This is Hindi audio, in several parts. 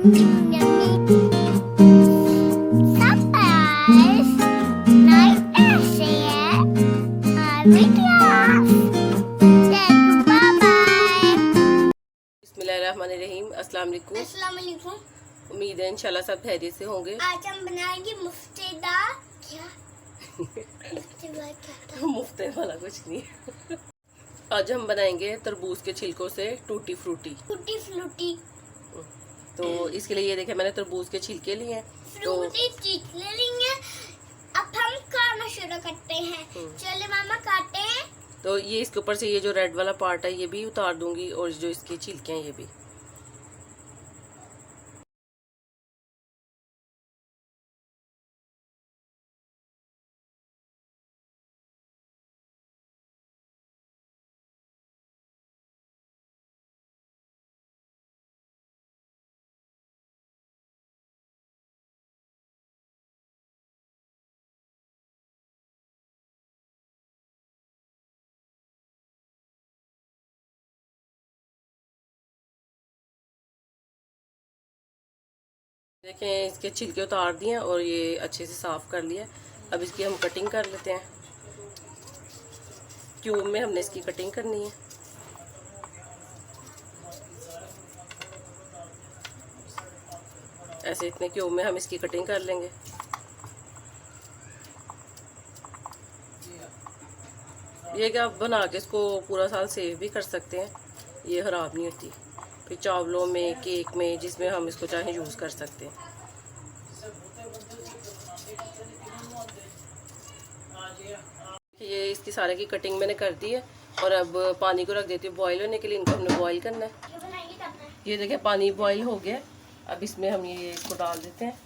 बिस्मिल्लाहिर्रहमानिर्रहीम। अस्सलाम वालेकुम। अस्सलाम वालेकुम। उम्मीद है इंशाल्लाह सब खैरियत से होंगे। आज हम बनाएंगे मुफ्तेदार क्या मुफ्तेदार क्या था? मुफ्ते वाला कुछ नहीं। आज हम बनाएंगे तरबूज के छिलकों से टूटी फ्रूटी। Tutti frutti. तो इसके लिए ये देखे मैंने तरबूज के छिलके लिए हैं। फ्रूटी छिलके लेंगे। अब हम खाना शुरू करते हैं। चले मामा काटे हैं। तो ये इसके ऊपर से ये जो रेड वाला पार्ट है ये भी उतार दूंगी और जो इसके छिलके हैं ये भी। देखें इसके छिलके उतार दिए और ये अच्छे से साफ कर लिया। अब इसकी हम कटिंग कर लेते हैं। क्यूब में हमने इसकी कटिंग करनी है। ऐसे इतने क्यूब में हम इसकी कटिंग कर लेंगे। ये क्या आप बना के इसको पूरा साल सेव भी कर सकते हैं, ये ख़राब नहीं होती। फिर चावलों में, केक में, जिसमें हम इसको चाहे यूज़ कर सकते हैं। ये इसकी सारे की कटिंग मैंने कर दी है और अब पानी को रख देती हूँ बॉईल होने के लिए। इनको हमने बॉईल करना है। ये देखें पानी बॉईल हो गया। अब इसमें हम ये इसको डाल देते हैं।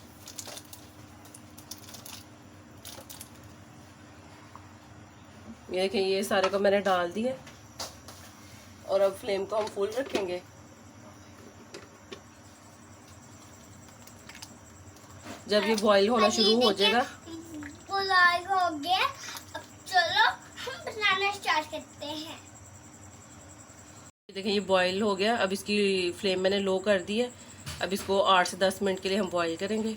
ये देखें ये सारे को मैंने डाल दिया और अब फ्लेम को हम फुल रखेंगे। जब ये बॉईल होना शुरू हो जाएगा, बॉईल हो गया। अब चलो हम बनाना स्टार्ट करते हैं। देखिए ये बॉईल हो गया। अब इसकी फ्लेम मैंने लो कर दी है। अब इसको 8 से 10 मिनट के लिए हम बॉईल करेंगे।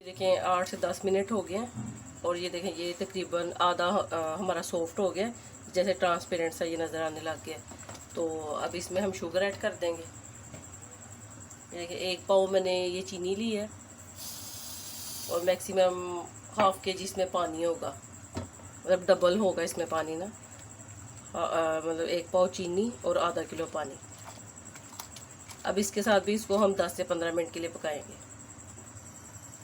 देखें 8 से 10 मिनट हो गए हैं और ये देखें ये तकरीबन आधा हमारा सॉफ्ट हो गया, जैसे ट्रांसपेरेंट सा ये नज़र आने लग गया। तो अब इसमें हम शुगर ऐड कर देंगे। देखिए 1 पाव मैंने ये चीनी ली है और मैक्सिमम ½ kg इसमें पानी होगा, मतलब डबल होगा इसमें पानी ना। मतलब 1 पाव चीनी और आधा किलो पानी। अब इसके साथ भी इसको हम 10 से 15 मिनट के लिए पकाएंगे।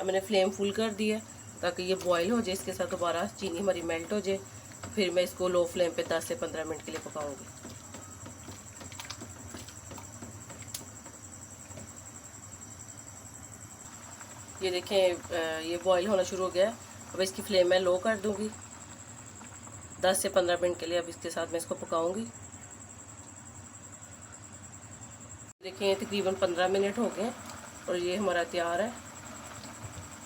अब मैंने फ्लेम फुल कर दी है ताकि ये बॉईल हो जाए, इसके साथ दोबारा चीनी हमारी मेल्ट हो जाए। फिर मैं इसको लो फ्लेम पे 10 से 15 मिनट के लिए पकाऊंगी। ये देखें ये बॉईल होना शुरू हो गया। अब इसकी फ्लेम मैं लो कर दूंगी 10 से 15 मिनट के लिए। अब इसके साथ मैं इसको पकाऊंगी। देखें तकरीबन 15 मिनट हो गए और ये हमारा तैयार है।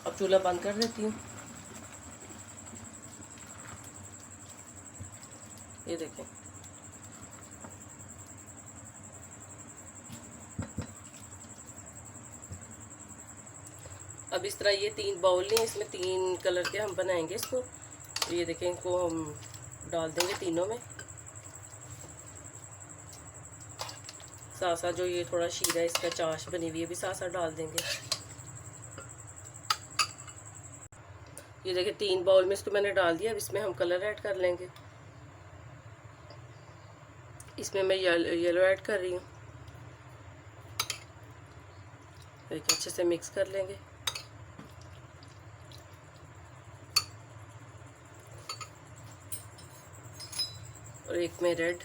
अब चूल्हा बंद कर देती हूँ। ये देखें अब इस तरह ये 3 बाउल हैं, इसमें 3 कलर के हम बनाएंगे इसको। तो ये देखें इनको हम डाल देंगे तीनों में। साथ साथ जो ये थोड़ा शीरा इसका चाश बनी हुई है भी साथ साथ डाल देंगे। ये देखिए 3 बाउल में इसको मैंने डाल दिया। अब इसमें हम कलर ऐड कर लेंगे। इसमें मैं येलो ऐड कर रही हूँ। देखिए अच्छे से मिक्स कर लेंगे। और एक में रेड।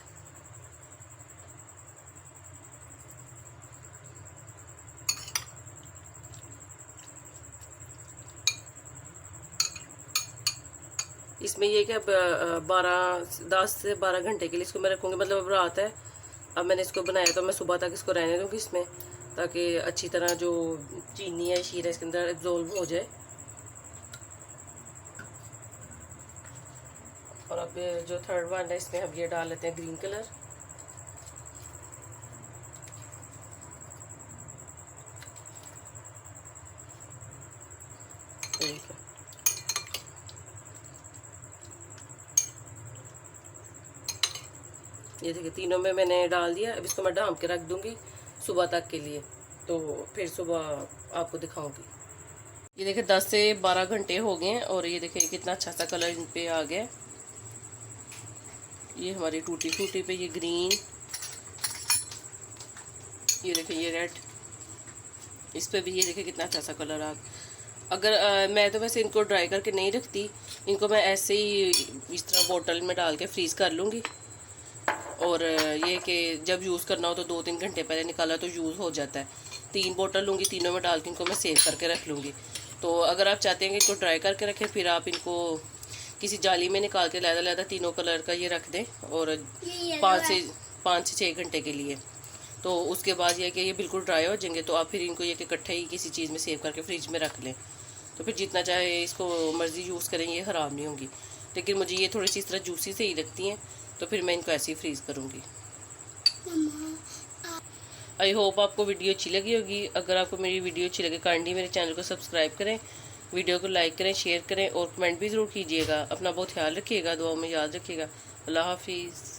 इसमें ये कि अब 10 से 12 घंटे के लिए इसको मैं रखूँगी। मतलब अब रात है, अब मैंने इसको बनाया तो मैं सुबह तक इसको रहने दूँगी इसमें, ताकि अच्छी तरह जो चीनी है शीरा इसके अंदर एब्जॉर्ब हो जाए। और अब जो थर्ड वन है इसमें हम ये डाल लेते हैं ग्रीन कलर। ठीक है। ये देखिए तीनों में मैंने डाल दिया। अब इसको मैं ढाँप के रख दूंगी सुबह तक के लिए, तो फिर सुबह आपको दिखाऊंगी। ये देखिए 10 से 12 घंटे हो गए हैं और ये देखिए कितना अच्छा सा कलर इन पे आ गया। ये हमारी टूटी फ्रूटी पे ये ग्रीन, ये देखिए ये रेड, इस पे भी ये देखिए कितना अच्छा सा कलर आ। अगर मैं तो वैसे इनको ड्राई करके नहीं रखती, इनको मैं ऐसे ही इस तरह बोतल में डाल के फ्रीज़ कर लूँगी। और ये कि जब यूज़ करना हो तो 2-3 घंटे पहले निकाला तो यूज़ हो जाता है। 3 बोतल लूँगी, तीनों में डाल के इनको मैं सेव करके रख लूँगी। तो अगर आप चाहते हैं कि इनको ड्राई करके रखें, फिर आप इनको किसी जाली में निकाल के लहदा तीनों कलर का ये रख दें और 5 से 6 घंटे के लिए। तो उसके बाद ये कि ये बिल्कुल ड्राई हो जाएंगे, तो आप फिर इनको ये कि इकट्ठे ही किसी चीज़ में सेव करके फ्रिज में रख लें। तो फिर जितना चाहे इसको मर्ज़ी यूज़ करें, ये ख़राब नहीं होंगी। लेकिन मुझे ये थोड़ी सी इस तरह जूसी से ही लगती हैं, तो फिर मैं इनको ऐसे ही फ्रीज़ करूँगी। आई होप आपको वीडियो अच्छी लगी होगी। अगर आपको मेरी वीडियो अच्छी लगे, काइंडली मेरे चैनल को सब्सक्राइब करें, वीडियो को लाइक करें, शेयर करें और कमेंट भी ज़रूर कीजिएगा। अपना बहुत ख्याल रखिएगा, दुआ में याद रखिएगा। अल्लाह हाफिज़।